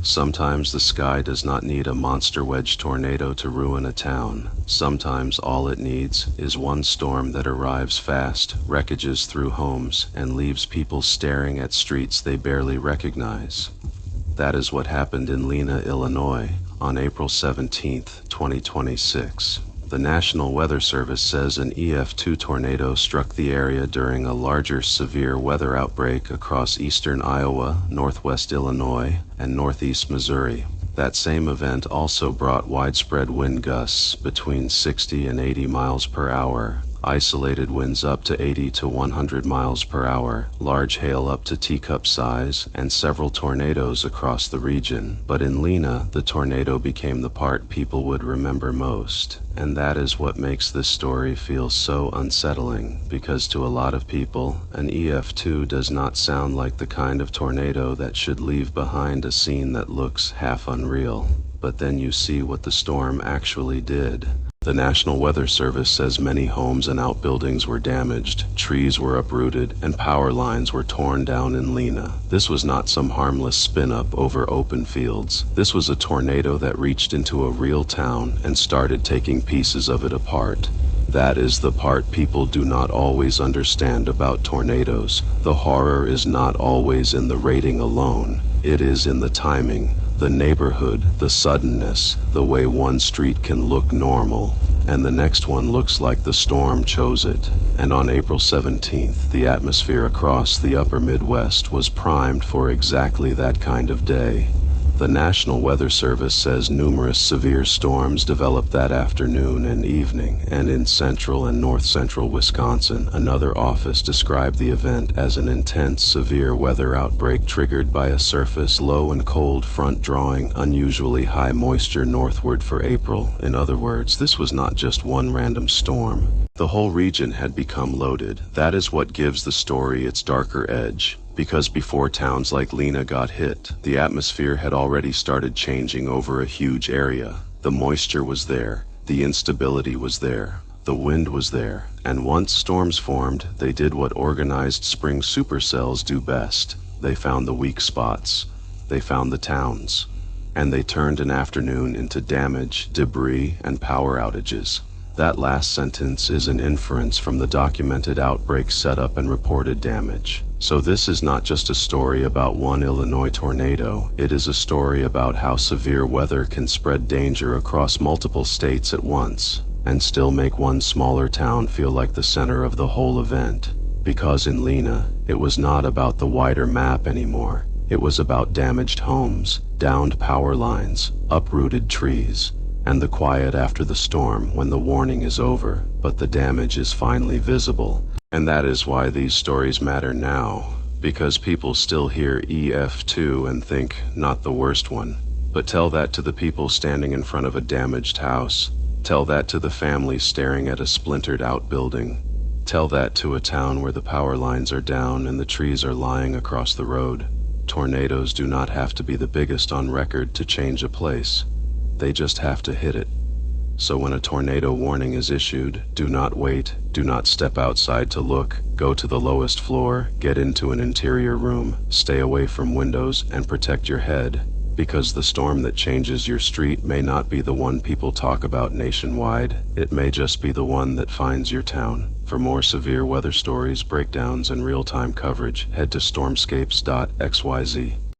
Sometimes the sky does not need a monster wedge tornado to ruin a town. Sometimes all it needs is one storm that arrives fast, wreckages through homes, and leaves people staring at streets they barely recognize. That is what happened in Lena, Illinois, on April 17, 2026. The National Weather Service says an EF2 tornado struck the area during a larger severe weather outbreak across eastern Iowa, northwest Illinois, and northeast Missouri. That same event also brought widespread wind gusts between 60 and 80 miles per hour, isolated winds up to 80 to 100 miles per hour, large hail up to teacup size, and several tornadoes across the region. But in Lena, the tornado became the part people would remember most. And that is what makes this story feel so unsettling, because to a lot of people, an EF2 does not sound like the kind of tornado that should leave behind a scene that looks half unreal. But then you see what the storm actually did. The National Weather Service says many homes and outbuildings were damaged, trees were uprooted, and power lines were torn down in Lena. This was not some harmless spin-up over open fields. This was a tornado that reached into a real town and started taking pieces of it apart. That is the part people do not always understand about tornadoes. The horror is not always in the rating alone. It is in the timing, the neighborhood, the suddenness, the way one street can look normal, and the next one looks like the storm chose it. And on April 17th, the atmosphere across the upper Midwest was primed for exactly that kind of day. The National Weather Service says numerous severe storms developed that afternoon and evening, and in central and north-central Wisconsin, another office described the event as an intense, severe weather outbreak triggered by a surface low and cold front drawing unusually high moisture northward for April. In other words, this was not just one random storm. The whole region had become loaded. That is what gives the story its darker edge. Because before towns like Lena got hit, the atmosphere had already started changing over a huge area. The moisture was there, the instability was there, the wind was there, and once storms formed, they did what organized spring supercells do best. They found the weak spots, they found the towns, and they turned an afternoon into damage, debris, and power outages. That last sentence is an inference from the documented outbreak setup and reported damage. So this is not just a story about one Illinois tornado, it is a story about how severe weather can spread danger across multiple states at once, and still make one smaller town feel like the center of the whole event. Because in Lena, it was not about the wider map anymore. It was about damaged homes, downed power lines, uprooted trees, and the quiet after the storm when the warning is over, but the damage is finally visible. And that is why these stories matter now, because people still hear EF2 and think, not the worst one. But tell that to the people standing in front of a damaged house. Tell that to the families staring at a splintered outbuilding. Tell that to a town where the power lines are down and the trees are lying across the road. Tornadoes do not have to be the biggest on record to change a place. They just have to hit it. So when a tornado warning is issued, do not wait, do not step outside to look, go to the lowest floor, get into an interior room, stay away from windows, and protect your head, because the storm that changes your street may not be the one people talk about nationwide, it may just be the one that finds your town. For more severe weather stories, breakdowns, and real-time coverage, head to StormScapes.xyz.